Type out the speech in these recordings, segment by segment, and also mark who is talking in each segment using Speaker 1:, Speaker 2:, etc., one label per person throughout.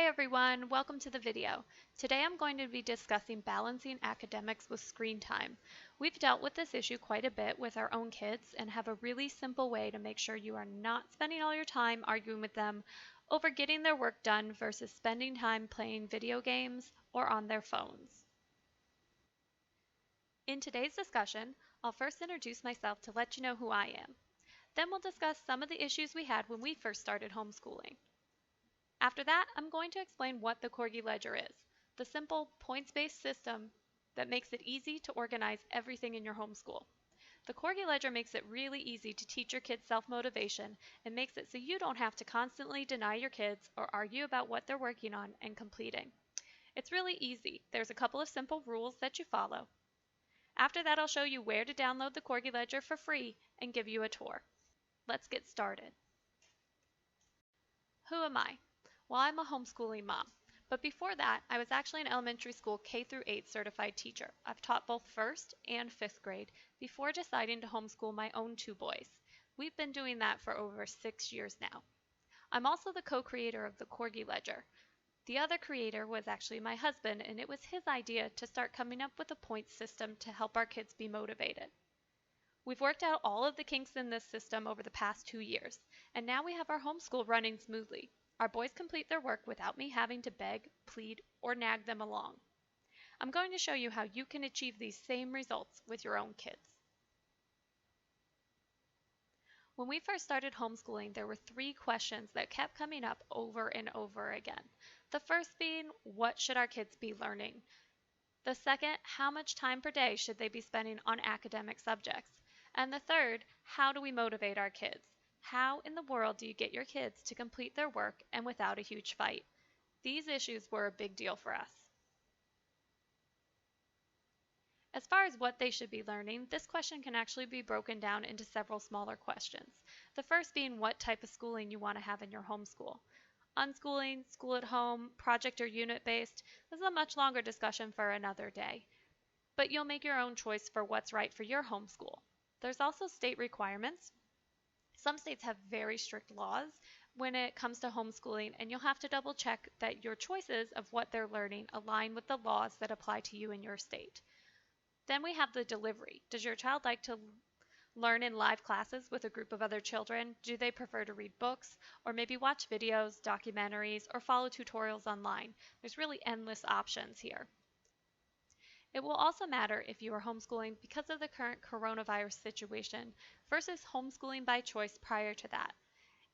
Speaker 1: everyone, welcome to the video. Today I'm going to be discussing balancing academics with screen time. We've dealt with this issue quite a bit with our own kids and have a really simple way to make sure you are not spending all your time arguing with them over getting their work done versus spending time playing video games or on their phones. In today's discussion, I'll first introduce myself to let you know who I am. Then we'll discuss some of the issues we had when we first started homeschooling. After that, I'm going to explain what the Corgi ledger is, the simple points-based system that makes it easy to organize everything in your homeschool. The Corgi ledger makes it really easy to teach your kids self-motivation and makes it so you don't have to constantly deny your kids or argue about what they're working on and completing. It's really easy. There's a couple of simple rules that you follow. After that, I'll show you where to download the Corgi ledger for free and give you a tour. Let's get started. Who am I? Well, I'm a homeschooling mom, but before that, I was actually an elementary school K-8 certified teacher. I've taught both 1st and 5th grade before deciding to homeschool my own 2 boys. We've been doing that for over 6 years now. I'm also the co-creator of the Corgi ledger. The other creator was actually my husband, and it was his idea to start coming up with a points system to help our kids be motivated. We've worked out all of the kinks in this system over the past 2 years, and now we have our homeschool running smoothly. Our boys complete their work without me having to beg, plead, or nag them along. I'm going to show you how you can achieve these same results with your own kids. When we first started homeschooling, there were 3 questions that kept coming up over and over again. The first being, what should our kids be learning? The second, how much time per day should they be spending on academic subjects? And the third, how do we motivate our kids? How in the world do you get your kids to complete their work and without a huge fight? These issues were a big deal for us. As far as what they should be learning, this question can actually be broken down into several smaller questions. The first being what type of schooling you want to have in your homeschool. Unschooling, school at home, project or unit based, this is a much longer discussion for another day. But you'll make your own choice for what's right for your homeschool. There's also state requirements. Some states have very strict laws when it comes to homeschooling, and you'll have to double check that your choices of what they're learning align with the laws that apply to you in your state. Then we have the delivery. Does your child like to learn in live classes with a group of other children? Do they prefer to read books or maybe watch videos, documentaries, or follow tutorials online? There's really endless options here. It will also matter if you are homeschooling because of the current coronavirus situation versus homeschooling by choice prior to that.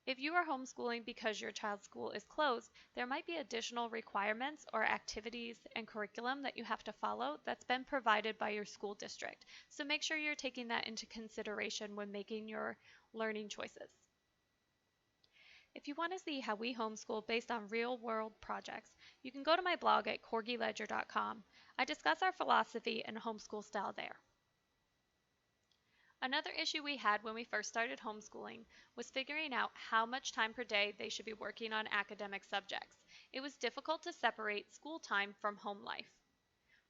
Speaker 1: If you are homeschooling because your child's school is closed, there might be additional requirements or activities and curriculum that you have to follow that's been provided by your school district. So make sure you're taking that into consideration when making your learning choices. If you want to see how we homeschool based on real-world projects, you can go to my blog at corgiledger.com. I discuss our philosophy and homeschool style there. Another issue we had when we first started homeschooling was figuring out how much time per day they should be working on academic subjects. It was difficult to separate school time from home life.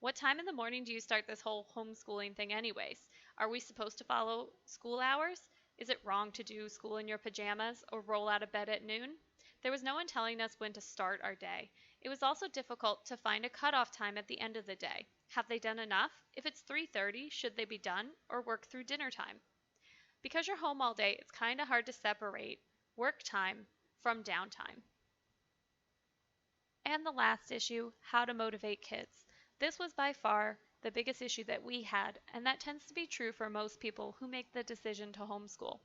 Speaker 1: What time in the morning do you start this whole homeschooling thing anyways? Are we supposed to follow school hours? Is it wrong to do school in your pajamas or roll out of bed at noon? There was no one telling us when to start our day. It was also difficult to find a cutoff time at the end of the day. Have they done enough? If it's 3:30, should they be done or work through dinner time? Because you're home all day, it's kind of hard to separate work time from downtime. And the last issue, how to motivate kids. This was by far the biggest issue that we had, and that tends to be true for most people who make the decision to homeschool.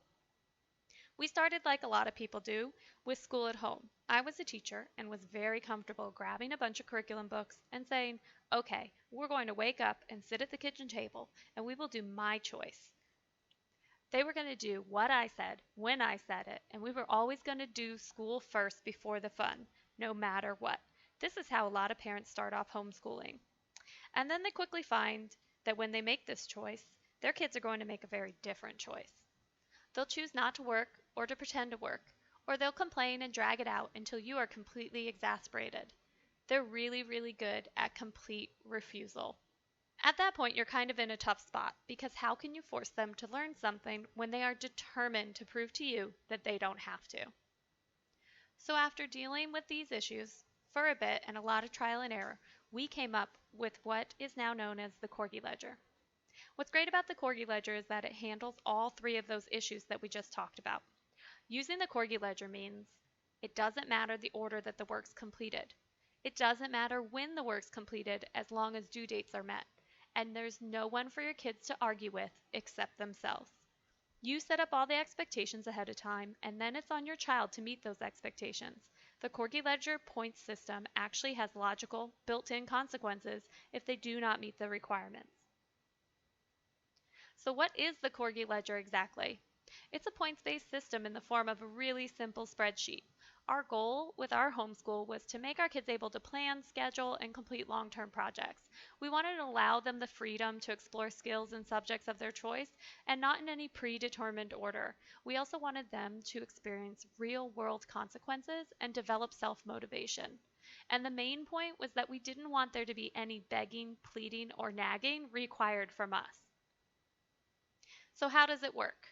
Speaker 1: We started like a lot of people do, with school at home. I was a teacher and was very comfortable grabbing a bunch of curriculum books and saying, okay, we're going to wake up and sit at the kitchen table and we will do my choice. They were going to do what I said, when I said it, and we were always going to do school first before the fun, no matter what. This is how a lot of parents start off homeschooling. And then they quickly find that when they make this choice, their kids are going to make a very different choice. They'll choose not to work or to pretend to work, or they'll complain and drag it out until you are completely exasperated. They're really, really good at complete refusal. At that point, you're kind of in a tough spot because how can you force them to learn something when they are determined to prove to you that they don't have to? So after dealing with these issues, For a bit and a lot of trial and error, we came up with what is now known as the Corgi ledger. What's great about the Corgi ledger is that it handles all three of those issues that we just talked about. Using the Corgi ledger means it doesn't matter the order that the work's completed. It doesn't matter when the work's completed as long as due dates are met. And there's no one for your kids to argue with except themselves. You set up all the expectations ahead of time, and then it's on your child to meet those expectations. The Corgi ledger points system actually has logical, built-in consequences if they do not meet the requirements. So what is the Corgi ledger exactly? It's a points-based system in the form of a really simple spreadsheet. Our goal with our homeschool was to make our kids able to plan, schedule, and complete long-term projects. We wanted to allow them the freedom to explore skills and subjects of their choice and not in any predetermined order. We also wanted them to experience real-world consequences and develop self-motivation. And the main point was that we didn't want there to be any begging, pleading, or nagging required from us. So how does it work?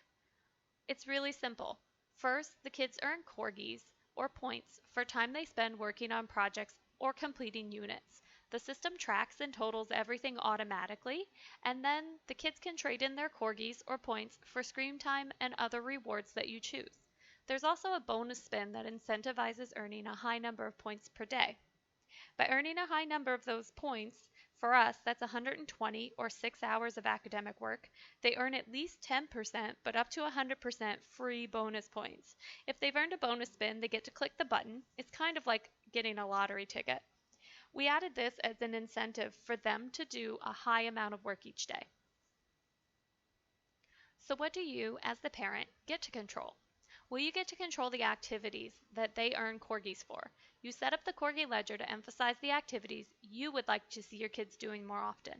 Speaker 1: It's really simple. First, the kids earn corgis, or points, for time they spend working on projects or completing units. The system tracks and totals everything automatically, and then the kids can trade in their corgis or points for screen time and other rewards that you choose. There's also a bonus spin that incentivizes earning a high number of points per day. By earning a high number of those points, for us, that's 120 or 6 hours of academic work. They earn at least 10%, but up to 100% free bonus points. If they've earned a bonus spin, they get to click the button. It's kind of like getting a lottery ticket. We added this as an incentive for them to do a high amount of work each day. So what do you, as the parent, get to control? Well, you get to control the activities that they earn corgis for. You set up the Corgi ledger to emphasize the activities you would like to see your kids doing more often.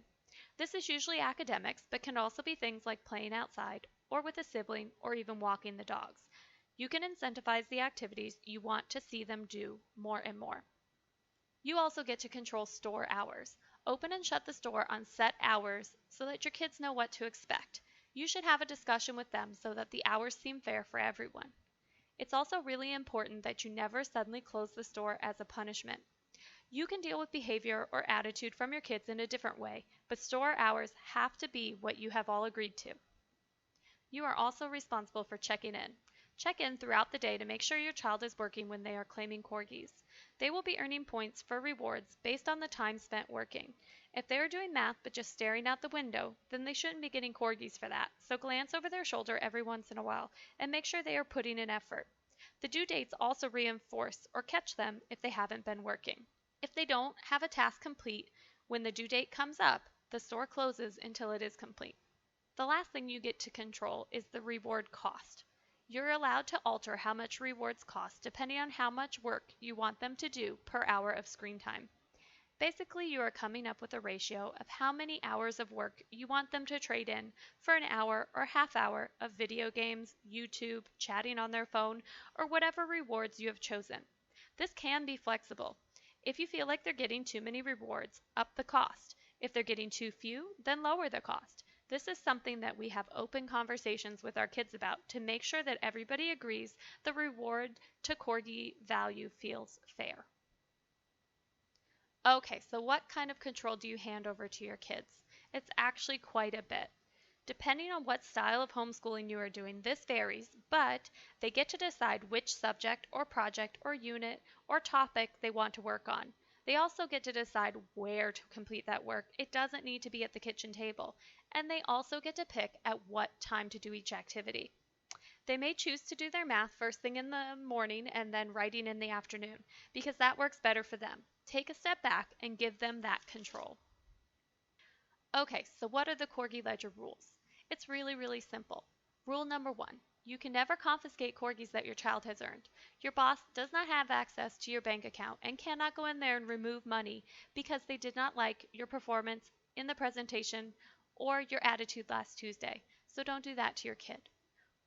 Speaker 1: This is usually academics, but can also be things like playing outside, or with a sibling, or even walking the dogs. You can incentivize the activities you want to see them do more and more. You also get to control store hours. Open and shut the store on set hours so that your kids know what to expect. You should have a discussion with them so that the hours seem fair for everyone. It's also really important that you never suddenly close the store as a punishment. You can deal with behavior or attitude from your kids in a different way, but store hours have to be what you have all agreed to. You are also responsible for checking in. Check in throughout the day to make sure your child is working when they are claiming corgis. They will be earning points for rewards based on the time spent working. If they are doing math but just staring out the window, then they shouldn't be getting corgis for that, so glance over their shoulder every once in a while and make sure they are putting in effort. The due dates also reinforce or catch them if they haven't been working. If they don't have a task complete when the due date comes up, the store closes until it is complete. The last thing you get to control is the reward cost. You're allowed to alter how much rewards cost depending on how much work you want them to do per hour of screen time. Basically, you are coming up with a ratio of how many hours of work you want them to trade in for an hour or half hour of video games, YouTube, chatting on their phone, or whatever rewards you have chosen. This can be flexible. If you feel like they're getting too many rewards, up the cost. If they're getting too few, then lower the cost. This is something that we have open conversations with our kids about to make sure that everybody agrees the reward to corgi value feels fair. Okay, so what kind of control do you hand over to your kids? It's actually quite a bit. Depending on what style of homeschooling you are doing, this varies, but they get to decide which subject or project or unit or topic they want to work on. They also get to decide where to complete that work. It doesn't need to be at the kitchen table. And they also get to pick at what time to do each activity. They may choose to do their math first thing in the morning and then writing in the afternoon, because that works better for them. Take a step back and give them that control. Okay, so what are the Corgi ledger rules? It's really simple. Rule number 1. You can never confiscate corgis that your child has earned. Your boss does not have access to your bank account and cannot go in there and remove money because they did not like your performance in the presentation or your attitude last Tuesday. So don't do that to your kid.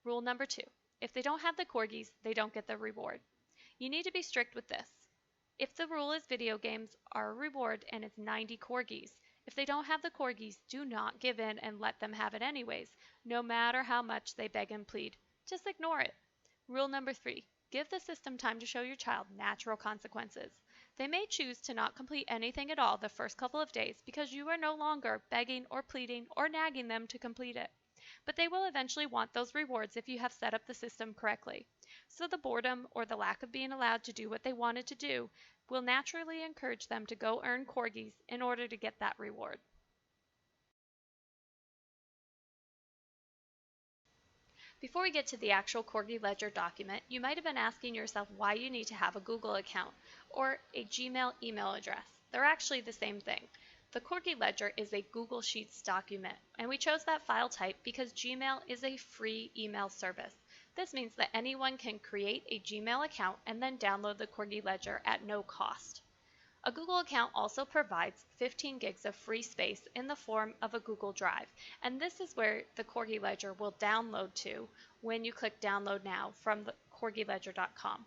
Speaker 1: Rule number 2. If they don't have the corgis, they don't get the reward. You need to be strict with this. If the rule is video games are a reward and it's 90 corgis, if they don't have the corgis, do not give in and let them have it anyways, no matter how much they beg and plead. Just ignore it. Rule number 3. Give the system time to show your child natural consequences. They may choose to not complete anything at all the first couple of days because you are no longer begging or pleading or nagging them to complete it. But they will eventually want those rewards if you have set up the system correctly. So the boredom or the lack of being allowed to do what they wanted to do will naturally encourage them to go earn corgis in order to get that reward. Before we get to the actual Corgi Ledger document, you might have been asking yourself why you need to have a Google account or a Gmail email address. They're actually the same thing. The Corgi Ledger is a Google Sheets document, and we chose that file type because Gmail is a free email service. This means that anyone can create a Gmail account and then download the Corgi Ledger at no cost. A Google account also provides 15 gigs of free space in the form of a Google Drive, and this is where the Corgi Ledger will download to when you click Download Now from the corgiledger.com.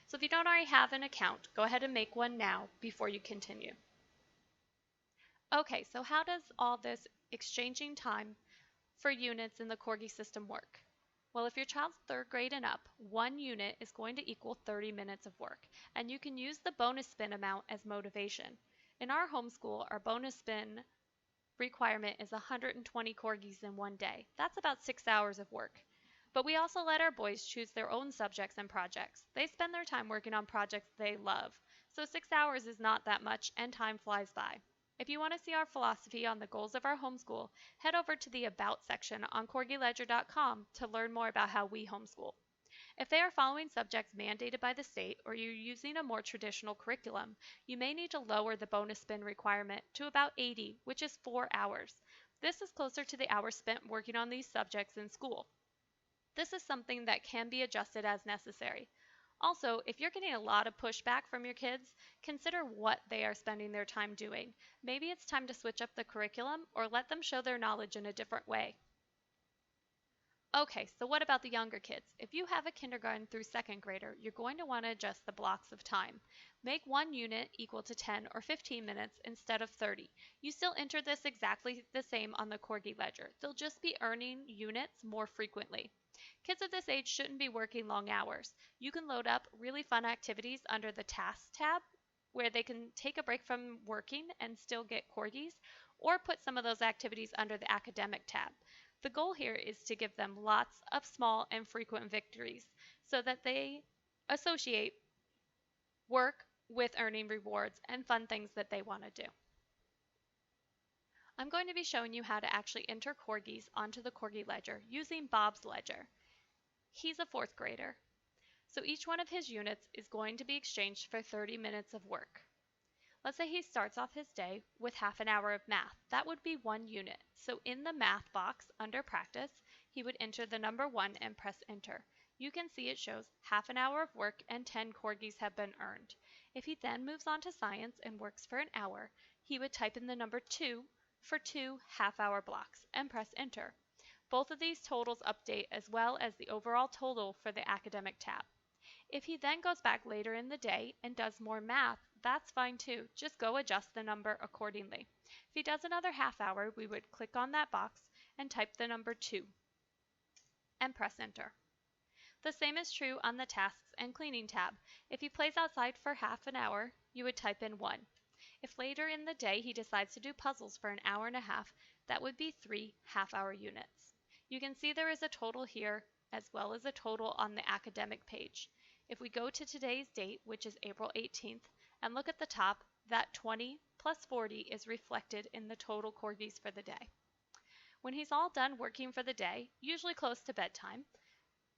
Speaker 1: So if you don't already have an account, go ahead and make one now before you continue. Okay, so how does all this exchanging time for units in the Corgi system work? Well, if your child's 3rd grade and up, 1 unit is going to equal 30 minutes of work, and you can use the bonus spin amount as motivation. In our homeschool, our bonus spin requirement is 120 corgis in one day. That's about 6 hours of work. But we also let our boys choose their own subjects and projects. They spend their time working on projects they love, so 6 hours is not that much and time flies by. If you want to see our philosophy on the goals of our homeschool, head over to the About section on corgiledger.com to learn more about how we homeschool. If they are following subjects mandated by the state or you're using a more traditional curriculum, you may need to lower the bonus spin requirement to about 80, which is 4 hours. This is closer to the hours spent working on these subjects in school. This is something that can be adjusted as necessary. Also, if you're getting a lot of pushback from your kids, consider what they are spending their time doing. Maybe it's time to switch up the curriculum or let them show their knowledge in a different way. Okay, so what about the younger kids? If you have a kindergarten through 2nd grader, you're going to want to adjust the blocks of time. Make 1 unit equal to 10 or 15 minutes instead of 30. You still enter this exactly the same on the Corgi Ledger. They'll just be earning units more frequently. Kids of this age shouldn't be working long hours. You can load up really fun activities under the Tasks tab, where they can take a break from working and still get corgis, or put some of those activities under the Academic tab. The goal here is to give them lots of small and frequent victories so that they associate work with earning rewards and fun things that they want to do. I'm going to be showing you how to actually enter corgis onto the Corgi Ledger using Bob's ledger. He's a 4th grader, so each one of his units is going to be exchanged for 30 minutes of work. Let's say he starts off his day with half an hour of math. That would be 1 unit. So in the math box under practice, he would enter the number 1 and press enter. You can see it shows half an hour of work and 10 corgis have been earned. If he then moves on to science and works for an hour, he would type in the number 2 for 2 half-hour blocks and press enter. Both of these totals update as well as the overall total for the academic tab. If he then goes back later in the day and does more math, that's fine too. Just go adjust the number accordingly. If he does another half hour, we would click on that box and type the number 2 and press enter. The same is true on the Tasks and Cleaning tab. If he plays outside for half an hour, you would type in 1. If later in the day he decides to do puzzles for an hour and a half, that would be 3 half-hour units. You can see there is a total here as well as a total on the academic page. If we go to today's date, which is April 18th, and look at the top, that 20 plus 40 is reflected in the total corgis for the day. When he's all done working for the day, usually close to bedtime,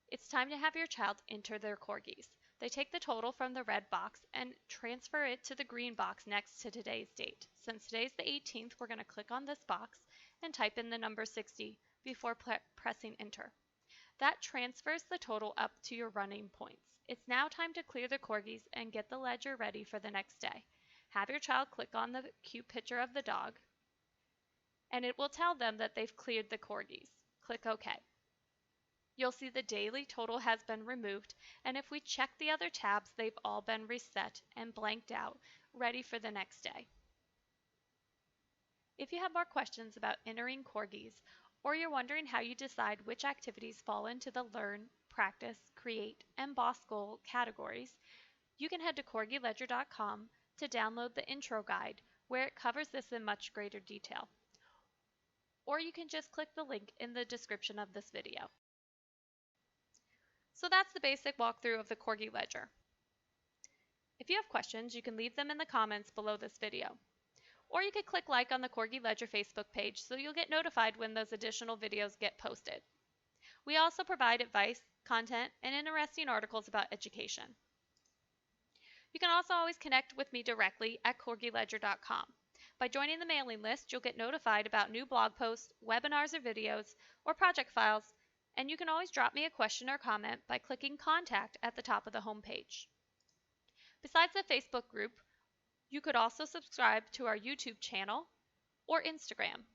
Speaker 1: it's time to have your child enter their corgis. They take the total from the red box and transfer it to the green box next to today's date. Since today's the 18th, we're going to click on this box and type in the number 60 before pressing enter. That transfers the total up to your running points. It's now time to clear the corgis and get the ledger ready for the next day. Have your child click on the cute picture of the dog, and it will tell them that they've cleared the corgis. Click OK. You'll see the daily total has been removed, and if we check the other tabs, they've all been reset and blanked out, ready for the next day. If you have more questions about entering corgis, or you're wondering how you decide which activities fall into the Learn, Practice, Create, and Boss Goal categories, you can head to corgiledger.com to download the intro guide, where it covers this in much greater detail. Or you can just click the link in the description of this video. So that's the basic walkthrough of the Corgi ledger. If you have questions, you can leave them in the comments below this video. Or you could click like on the Corgi Ledger Facebook page so you'll get notified when those additional videos get posted. We also provide advice, content, and interesting articles about education. You can also always connect with me directly at corgiledger.com. By joining the mailing list, you'll get notified about new blog posts, webinars or videos, or project files, and you can always drop me a question or comment by clicking Contact at the top of the homepage. Besides the Facebook group, you could also subscribe to our YouTube channel or Instagram.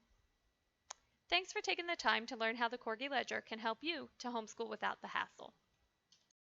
Speaker 1: Thanks for taking the time to learn how the Corgi Ledger can help you to homeschool without the hassle.